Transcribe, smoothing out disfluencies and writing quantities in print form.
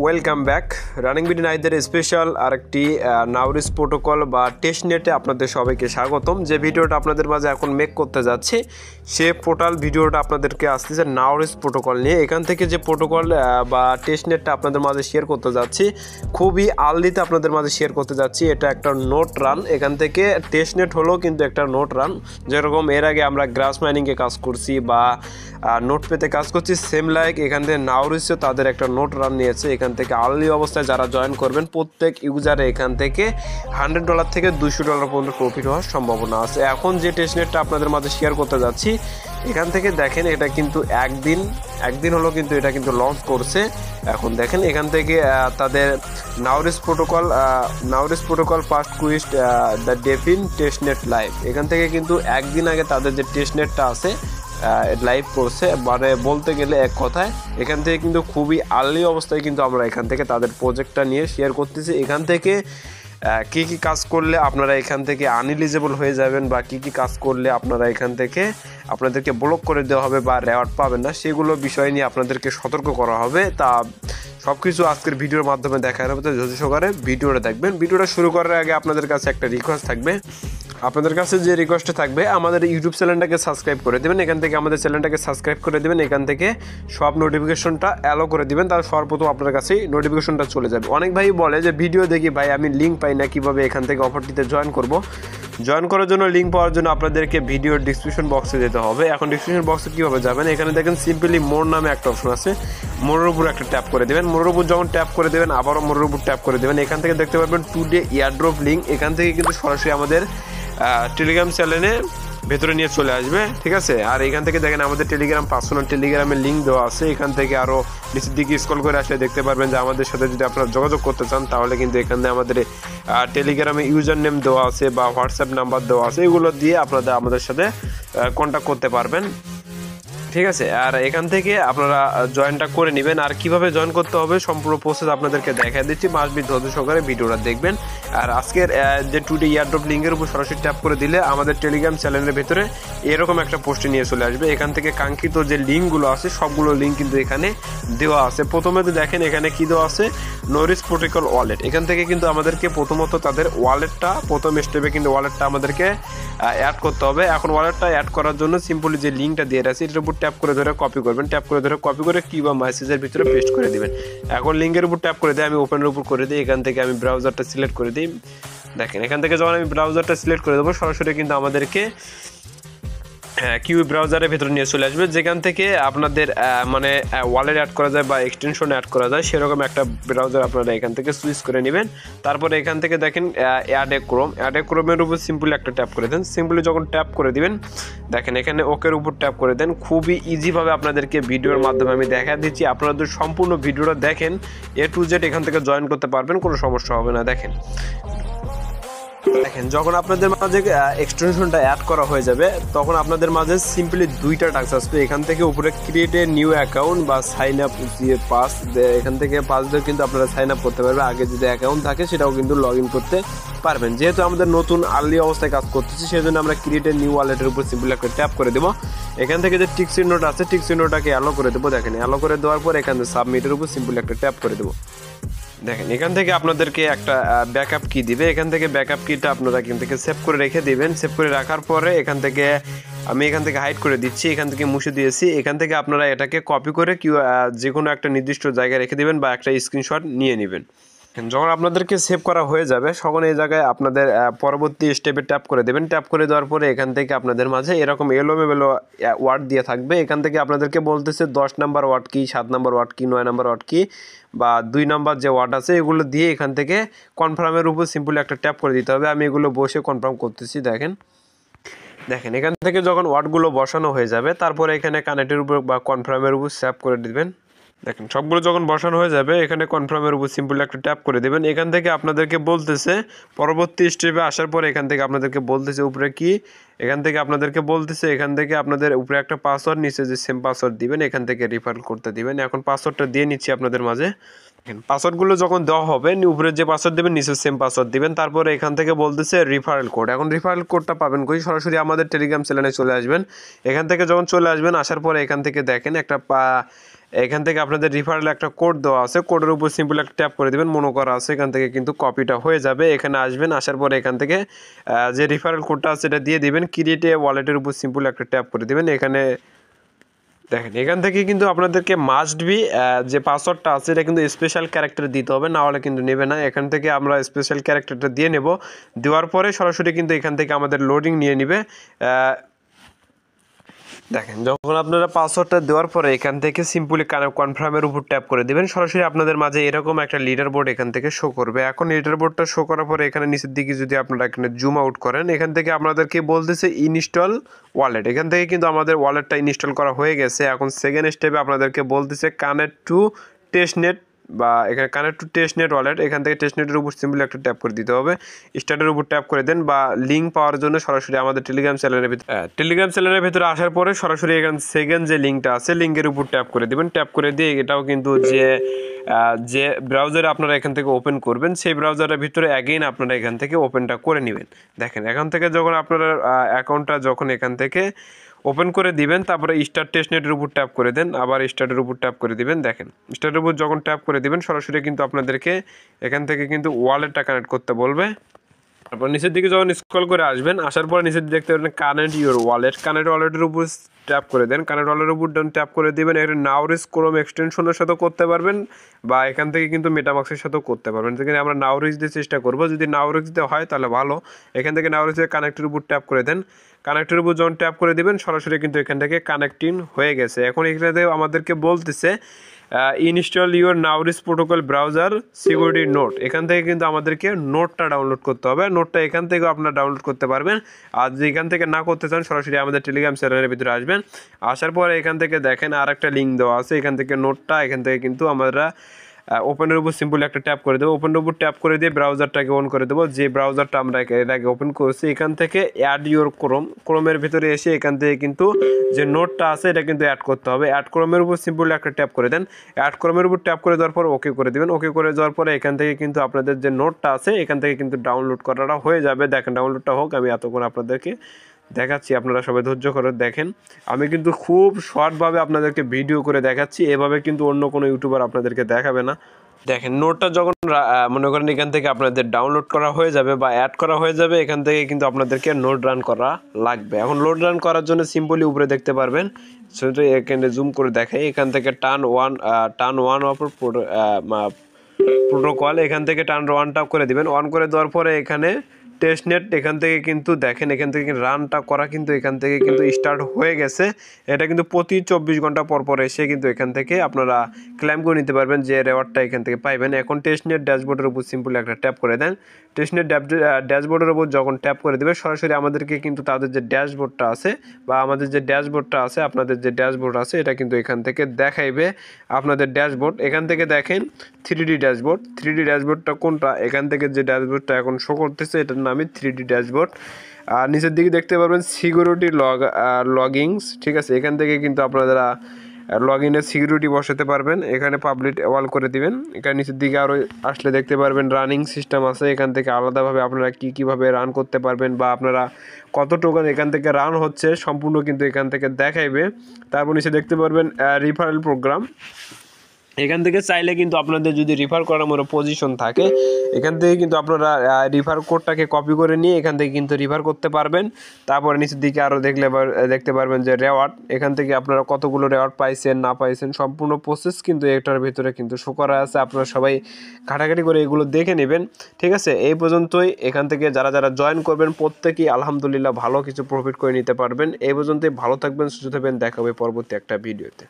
Welcome back. Running BD নাইদের special আরেকটি Nauris protocol বা টেস্টনেটে আপনাদের সবাইকে স্বাগতম। যে ভিডিওটা আপনাদের মাঝে এখন মেক করতে যাচ্ছি সে পোর্টাল ভিডিওটা আপনাদেরকে আসতেছে নাউরিস প্রোটোকল নিয়ে। এখান থেকে যে প্রোটোকল বা টেস্টনেটটা আপনাদের মাঝে শেয়ার করতে যাচ্ছি খুবই আর্লিতে আপনাদের মাঝে শেয়ার করতে যাচ্ছি। এটা একটা নোট রান, এখান থেকে টেস্টনেট হলো কিন্তু একটা নোট রান। যেরকম এর আগে আমরা গ্রাস মাইনিংয়ে কাজ করছি বা নোট পেতে কাজ করছি, সেম লাইক এখান থেকে নাউরিসও তাদের একটা নোট রান নিয়েছে। এখান থেকে আর্লি অবস্থায় যারা জয়েন করবেন প্রত্যেক ইউজারে এখান থেকে $100 থেকে $200 পর্যন্ত প্রফিট হওয়ার সম্ভাবনা আছে। এখন যে টেস্টনেটটা আপনাদের মাঝে শেয়ার করতে যাচ্ছি এখান থেকে দেখেন এটা কিন্তু একদিন হলো কিন্তু এটা কিন্তু লঞ্চ করছে। এখন দেখেন এখান থেকে তাদের Nauris protocol first quest the DeFi testnet live, এখান থেকে কিন্তু একদিন আগে তাদের যে টেস্টনেটটা আছে লাইভ করছে। মানে বলতে গেলে এক কথায় এখান থেকে কিন্তু খুবই আর্লি অবস্থায় কিন্তু আমরা এখান থেকে তাদের প্রজেক্টটা নিয়ে শেয়ার করতেছি। এখান থেকে কী কী কাজ করলে আপনারা এখান থেকে আনএলিজিবল হয়ে যাবেন বা কী কী কাজ করলে আপনারা এখান থেকে আপনাদেরকে ব্লক করে দেওয়া হবে বা রেওয়ার্ড পাবেন না, সেগুলো বিষয় নিয়ে আপনাদেরকে সতর্ক করা হবে। তা সব কিছু আজকের ভিডিওর মাধ্যমে দেখা যাবে, তো ধৈর্য সহকারে ভিডিওটা দেখবেন। ভিডিওটা শুরু করার আগে আপনাদের কাছে একটা রিকোয়েস্ট থাকবে, আপনাদের কাছে যে রিকোয়েস্টটা থাকবে আমাদের ইউটিউব চ্যানেলটাকে সাবস্ক্রাইব করে দেবেন। এখান থেকে আমাদের চ্যানেলটাকে সাবস্ক্রাইব করে দেবেন, এখান থেকে সব নোটিফিকেশনটা অ্যালো করে দিবেন, তার সর্বপ্রথম আপনার কাছেই নোটিফিকেশনটা চলে যাবে। অনেক ভাই বলে যে ভিডিও দেখি ভাই আমি লিঙ্ক পাই না, কীভাবে এখান থেকে অফারটিতে জয়েন করব। জয়েন করার জন্য লিঙ্ক পাওয়ার জন্য আপনাদেরকে ভিডিওর ডিসক্রিপশন বক্সে যেতে হবে। এখন ডিসক্রিপশন বক্সে কীভাবে যাবেন, এখানে দেখেন সিম্পলি মোর নামে একটা অপশন আছে, মোরের উপর একটা ট্যাপ করে দেবেন। মোরের উপর যখন ট্যাপ করে দেবেন আবারও মোরের উপর ট্যাপ করে দেবেন। এখান থেকে দেখতে পাবেন টুডে এয়ারড্রপ লিঙ্ক, এখান থেকে কিন্তু সরাসরি আমাদের টেলিগ্রাম চ্যানেলে ভেতরে নিয়ে চলে আসবে, ঠিক আছে। আর এখান থেকে দেখেন আমাদের টেলিগ্রাম পার্সোনাল টেলিগ্রামের লিঙ্ক দেওয়া আছে। এখান থেকে আরও নিচের দিকে স্ক্রল করে আসলে দেখতে পারবেন যে আমাদের সাথে যদি আপনারা যোগাযোগ করতে চান তাহলে কিন্তু এখানে আমাদের টেলিগ্রামে ইউজার নেম দেওয়া আছে বা হোয়াটসঅ্যাপ নাম্বার দেওয়া আছে, এগুলো দিয়ে আপনারা আমাদের সাথে কন্ট্যাক্ট করতে পারবেন, ঠিক আছে। আর এখান থেকে আপনারা জয়েনটা করে নেবেন। আর কিভাবে জয়েন করতে হবে সম্পূর্ণ প্রসেস আপনাদেরকে দেখাই দিচ্ছি, মাসবি ধৈর্য সহকারে ভিডিওটা দেখবেন। আর আজকের যে টুডে এয়ারড্রপ লিঙ্কের উপর সরাসরি ট্যাপ করে দিলে আমাদের টেলিগ্রাম চ্যানেলের ভেতরে এরকম একটা পোস্টে নিয়ে চলে আসবে। এখান থেকে কাঙ্ক্ষিত যে লিঙ্কগুলো আছে সবগুলো লিঙ্ক কিন্তু এখানে দেওয়া আছে। প্রথমে তো দেখেন এখানে কি দেওয়া আছে, নাউরিস প্রোটোকল ওয়ালেট। এখান থেকে কিন্তু আমাদেরকে প্রথমত তাদের ওয়ালেটটা প্রথম স্টেপে কিন্তু ওয়ালেটটা আমাদেরকে অ্যাড করতে হবে। এখন ওয়ালেটটা অ্যাড করার জন্য সিম্পলি যে লিঙ্কটা দিয়ে রাখছি এটার উপর ট্যাপ করে ধরে কপি করবেন, ট্যাপ করে ধরে কপি করে কি বা মেসেজের ভিতরে পেস্ট করে দিবেন। এখন লিঙ্কের উপর ট্যাপ করে দিই, আমি ওপেনের উপর করে দিই। এখান থেকে আমি ব্রাউজারটা সিলেক্ট করে দিই। দেখেন এখান থেকে যখন আমি ব্রাউজারটা সিলেক্ট করে দেবো সরাসরি কিন্তু আমাদেরকে কিউ ব্রাউজারের ভেতরে নিয়ে চলে আসবে, যেখান থেকে আপনাদের মানে ওয়ালেট অ্যাড করা যায় বা এক্সটেনশন অ্যাড করা যায় সেরকম একটা ব্রাউজার আপনারা এখান থেকে সুইচ করে নেবেন। তারপরে এখান থেকে দেখেন অ্যাড এ ক্রোমের উপর সিম্পলি একটা ট্যাপ করে দেন। সিম্পলি যখন ট্যাপ করে দিবেন দেখেন এখানে ওকের উপর ট্যাপ করে দেন। খুবই ইজিভাবে আপনাদেরকে ভিডিওর মাধ্যমে আমি দেখা দিচ্ছি, আপনারা যদি সম্পূর্ণ ভিডিওটা দেখেন A to Z এখান থেকে জয়েন করতে পারবেন, কোনো সমস্যা হবে না। দেখেন যখন আপনাদের মাঝে এক্সটেনশনটা অ্যাড করা হয়ে যাবে তখন আপনাদের মাঝে সিম্পলি দুইটা টাস্ক আসবে। এখান থেকে উপরে ক্রিয়েট এ নিউ অ্যাকাউন্ট বা সাইন আপ পাস, এখান থেকে পাস দিয়ে কিন্তু আপনারা সাইন আপ করতে পারবেন। আগে যদি অ্যাকাউন্ট থাকে সেটাও কিন্তু লগ ইন করতে পারবেন। যেহেতু আমাদের নতুন আর্লি অবস্থায় কাজ করতেছি সেই জন্য আমরা ক্রিয়েট এ নিউ ওয়ালেটের উপর সিম্পলি একটা ট্যাপ করে দেবো। এখান থেকে যে টিক চিহ্নটা আছে টিক চিহ্নটাকে অ্যালো করে দেবো। দেখেন অ্যালো করে দেওয়ার পর এখান থেকে সাবমিটের উপর সিম্পলি একটা ট্যাপ করে দেবো। দেখেন এখান থেকে আপনাদেরকে একটা ব্যাকআপ কি দিবে, এখান থেকে ব্যাকআপ কিটা আপনারা এখান থেকে সেভ করে রেখে দিবেন। সেভ করে রাখার পরে এখান থেকে আমি এখান থেকে হাইড করে দিচ্ছি, এখান থেকে মুছে দিয়েছি। এখান থেকে আপনারা এটাকে কপি করে যে কোনো একটা নির্দিষ্ট জায়গায় রেখে দিবেন বা একটা স্ক্রিনশট নিয়ে নেবেন। যখন আপনাদেরকে সেভ করা হয়ে যাবে তখন এই জায়গায় আপনাদের পরবর্তী স্টেপে ট্যাপ করে দেবেন। ট্যাপ করে দেওয়ার পরে এখান থেকে আপনাদের মাঝে এরকম এলোমেলো ওয়ার্ড দিয়ে থাকবে। এখান থেকে আপনাদেরকে বলতেছে 10 নাম্বার ওয়ার্ড কি, 7 নাম্বার ওয়ার্ড কি, 9 নাম্বার ওয়ার্ড কি বা 2 নাম্বার যে ওয়ার্ড আছে এগুলো দিয়ে এখান থেকে কনফার্মের উপর সিম্পলি একটা ট্যাপ করে দিতে হবে। আমি এগুলো বসে কনফার্ম করতেছি। দেখেন এখান থেকে যখন ওয়ার্ডগুলো বসানো হয়ে যাবে তারপরে এখানে কানেক্টের উপর বা কনফার্মের উপর সেভ করে দিবেন। দেখেন সবগুলো যখন বসানো হয়ে যাবে এখানে কনফার্মের উপর সিম্পলি একটা ট্যাপ করে দেবেন। এখান থেকে আপনাদেরকে বলতেছে পরবর্তী স্টেপে আসার পরে এখান থেকে আপনাদেরকে বলতেছে উপরে কি, এখান থেকে আপনাদেরকে বলতেছে এখান থেকে আপনাদের উপরে একটা পাসওয়ার্ড, নিচে যে সেম পাসওয়ার্ড দিবেন এখান থেকে রিফার করতে দিবেন। এখন পাসওয়ার্ডটা দিয়ে নিচ্ছি আপনাদের মাঝে। পাসওয়ার্ডগুলো যখন দেওয়া হবে উপরে যে পাসওয়ার্ড দেবেন নিচে সেম পাসওয়ার্ড দিবেন। তারপরে এখান থেকে বলতেছে রিফারেল কোড। এখন রিফারেল কোডটা পাবেন কই, সরাসরি আমাদের টেলিগ্রাম চ্যানেলে চলে আসবেন। এখান থেকে যখন চলে আসবেন আসার পরে এখান থেকে দেখেন একটা এখান থেকে আপনাদের রিফারেল একটা কোড দেওয়া আছে, কোডের উপর সিম্পল একটা ট্যাপ করে দেবেন, মনে করা আছে এখান থেকে কিন্তু কপিটা হয়ে যাবে। এখানে আসবেন, আসার পরে এখান থেকে যে রিফারেল কোডটা আছে এটা দিয়ে দিবেন, ক্রিয়েট এ ওয়ালেটের উপর সিম্পল একটা ট্যাপ করে দিবেন। এখানে দেখেন এখান থেকে কিন্তু আপনাদেরকে মাস্ট বি যে পাসওয়ার্ডটা আছে এটা কিন্তু স্পেশাল ক্যারেক্টার দিতে হবে, না হলে কিন্তু নেবে না। এখান থেকে আমরা স্পেশাল ক্যারেক্টারটা দিয়ে নেব, দেওয়ার পরে সরাসরি কিন্তু এখান থেকে আমাদের লোডিং নিয়ে নেবে। দেখেন যখন আপনারা পাসওয়ার্ডটা দেওয়ার পরে এখান থেকে সিম্পলি কনফার্মের উপর ট্যাপ করে দিবেন, সরাসরি আপনাদের মাঝে এরকম একটা লিডার বোর্ড এখান থেকে শো করবে। এখন লিডার বোর্ডটা শো করার পরে এখানে নিচের দিকে যদি আপনারা এখানে জুম আউট করেন, এখান থেকে আপনাদেরকে বলতেছে ইনস্টল ওয়ালেট। এখান থেকে কিন্তু আমাদের ওয়ালেটটা ইনস্টল করা হয়ে গেছে। এখন সেকেন্ড স্টেপে আপনাদেরকে বলতেছে কানেক্ট টু টেস্টনেট, বা এখানে কানেক্ট টু টেস্টনেট ওয়ালেট। এখান থেকে টেস্টনেটের উপর সিম্পলি একটা ট্যাপ করে দিতে হবে, স্টার্টের উপর ট্যাপ করে দেন, বা লিঙ্ক পাওয়ার জন্য সরাসরি আমাদের টেলিগ্রাম চ্যানেলের ভিতরে আসার পরে সরাসরি এখানে সেকেন্ড যে লিঙ্কটা আছে লিঙ্কের উপর ট্যাপ করে দিবেন। ট্যাপ করে দিয়ে এটাও কিন্তু যে ব্রাউজারে আপনারা এখান থেকে ওপেন করবেন সেই ব্রাউজারের ভিতরে অ্যাগেইন আপনারা এখান থেকে ওপেনটা করে নেবেন। দেখেন এখান থেকে যখন আপনারা অ্যাকাউন্টটা যখন এখান থেকে ওপেন করে দিবেন, তারপরে স্টার্ট টেস্টনেটের উপর ট্যাপ করে দেন, আবার স্টার্টের উপর ট্যাপ করে দিবেন। দেখেন স্টার্টের উপর যখন ট্যাপ করে দিবেন সরাসরি কিন্তু আপনাদেরকে এখান থেকে কিন্তু ওয়ালেটটা কানেক্ট করতে বলবে। তারপর নিচের দিকে যখন স্ক্রল করে আসবেন, আসার পরে নিচের দিকে দেখতে পাবেন কানেক্ট ইউর ওয়ালেট। কানেক্ট ওয়ালেটের উপর ট্যাপ করে দেন, কানেক্ট ওয়ালেটের উপর ট্যাপ করে দিবেন। এটা নাউরিস ক্রোম এক্সটেনশনের সাথেও করতে পারবেন, বা এখান থেকে কিন্তু মেটামাক্সের সাথেও করতে পারবেন। যেখানে আমরা নাউরিস দিয়ে চেষ্টা করব, যদি নাউরিস দিয়ে হয় তাহলে ভালো। এখান থেকে নাউরিসের কানেক্টের উপর ট্যাপ করে দেন, কানেক্টের উপর যখন ট্যাপ করে দিবেন সরাসরি কিন্তু এখান থেকে কানেক্টিং হয়ে গেছে। এখন এখানে আমাদেরকে বলতেছে install your Nauris protocol browser security note. এখান থেকে কিন্তু আমাদেরকে নোটটা ডাউনলোড করতে হবে। নোটটা এখান থেকেও আপনারা ডাউনলোড করতে পারবেন, আর যদি এখান থেকে না করতে চান সরাসরি আমাদের টেলিগ্রাম চ্যানেলের ভিতরে আসবেন। আসার পরে এখান থেকে দেখেন আর একটা লিঙ্ক দেওয়া আছে, এখান থেকে নোটটা এখান থেকে কিন্তু আমরা ওপেনের উপর সিম্পলি একটা ট্যাপ করে দেবো। ওপেনের উপর ট্যাপ করে দিয়ে ব্রাউজারটাকে অন করে দেবো, যে ব্রাউজারটা আমরা এর আগে ওপেন করেছি। এখান থেকে অ্যাড ইউর ক্রোমের ভিতরে এসে এখান থেকে কিন্তু যে নোটটা আছে এটা কিন্তু অ্যাড করতে হবে। অ্যাড ক্রোমের উপর সিম্পলি একটা ট্যাপ করে দেন, অ্যাড ক্রোমের উপর ট্যাপ করে দেওয়ার পর ওকে করে দেবেন। ওকে করে দেওয়ার পরে এখান থেকে কিন্তু আপনাদের যে নোটটা আছে এখান থেকে কিন্তু ডাউনলোড করাটা হয়ে যাবে। দেখেন ডাউনলোডটা হোক, আমি এতক্ষণ আপনাদেরকে দেখাচ্ছি, আপনারা সবাই ধৈর্য করে দেখেন। আমি কিন্তু খুব শর্টভাবে আপনাদেরকে ভিডিও করে দেখাচ্ছি, এভাবে কিন্তু অন্য কোনো ইউটিউবার আপনাদেরকে দেখাবে না। দেখেন নোটটা যখন মনে করেন এখান থেকে আপনাদের ডাউনলোড করা হয়ে যাবে বা অ্যাড করা হয়ে যাবে, এখান থেকে কিন্তু আপনাদেরকে নোট রান করা লাগবে। এখন লোড রান করার জন্য সিম্পলি উপরে দেখতে পারবেন, সেটা এখানে জুম করে দেখাই। এখান থেকে টার্ন ওয়ান অফ প্রোটোকল, এখান থেকে টার্ন ওয়ানটা করে দিবেন। অন করে দেওয়ার পরে এখানে টেস্টনেট এখান থেকে কিন্তু দেখেন এখান থেকে রানটা করা কিন্তু এখান থেকে কিন্তু স্টার্ট হয়ে গেছে। এটা কিন্তু প্রতি 24 ঘন্টা পর পর এসে কিন্তু এখান থেকে আপনারা ক্লেম করে নিতে পারবেন, যে রেওয়ার্ডটা এখান থেকে পাইবেন। এখন টেস্টনেট ড্যাশবোর্ডের উপর সিম্পলি একটা ট্যাপ করে দেন। টেস্টনেট ড্যাশবোর্ডের উপর যখন ট্যাপ করে দেবে সরাসরি আমাদেরকে কিন্তু তাদের যে ড্যাশবোর্ডটা আছে বা আমাদের যে ড্যাশবোর্ডটা আছে, আপনাদের যে ড্যাশবোর্ড আছে এটা কিন্তু এখান থেকে দেখাইবে আপনাদের ড্যাশবোর্ড। এখান থেকে দেখেন 3D ড্যাশবোর্ড। 3D ড্যাশবোর্ডটা কোনটা, এখান থেকে যে ড্যাশবোর্ডটা এখন শো করতেছে এটার নামই 3D ড্যাশবোর্ড। আর নিচের দিকে দেখতে পারবেন সিকিউরিটি লগিংস, ঠিক আছে। এখান থেকে কিন্তু আপনারা লগ ইনের সিকিউরিটি বসাতে পারবেন, এখানে পাবলিক ওয়াল করে দিবেন। এখানে নিচের দিকে আরও আসলে দেখতে পারবেন রানিং সিস্টেম আছে, এখান থেকে আলাদাভাবে আপনারা কীভাবে রান করতে পারবেন বা আপনারা কত টোকেন এখান থেকে রান হচ্ছে সম্পূর্ণ কিন্তু এখান থেকে দেখাইবে। তারপর নিচে দেখতে পারবেন রিফারেল প্রোগ্রাম। এখান থেকে চাইলে কিন্তু আপনাদের যদি রিফার করার মতো পজিশন থাকে এখান থেকে কিন্তু আপনারা রিফার কোডটাকে কপি করে নিয়ে এখান থেকে কিন্তু রিফার করতে পারবেন। তারপরে নিচের দিকে আরও দেখতে পারবেন যে রেওয়ার্ড, এখান থেকে আপনারা কতগুলো রেওয়ার্ড পাইছেন না পাইছেন সম্পূর্ণ প্রসেস কিন্তু এটার ভিতরে কিন্তু শো করা আছে। আপনারা সবাই ঘাটাঘাটি করে এগুলো দেখে নেবেন, ঠিক আছে। এই পর্যন্তই। এখান থেকে যারা জয়েন করবেন প্রত্যেকেই আলহামদুলিল্লাহ ভালো কিছু প্রফিট করে নিতে পারবেন। এই পর্যন্তই, ভালো থাকবেন, সুস্থ থাকবেন, দেখা হবে পরবর্তী একটা ভিডিওতে।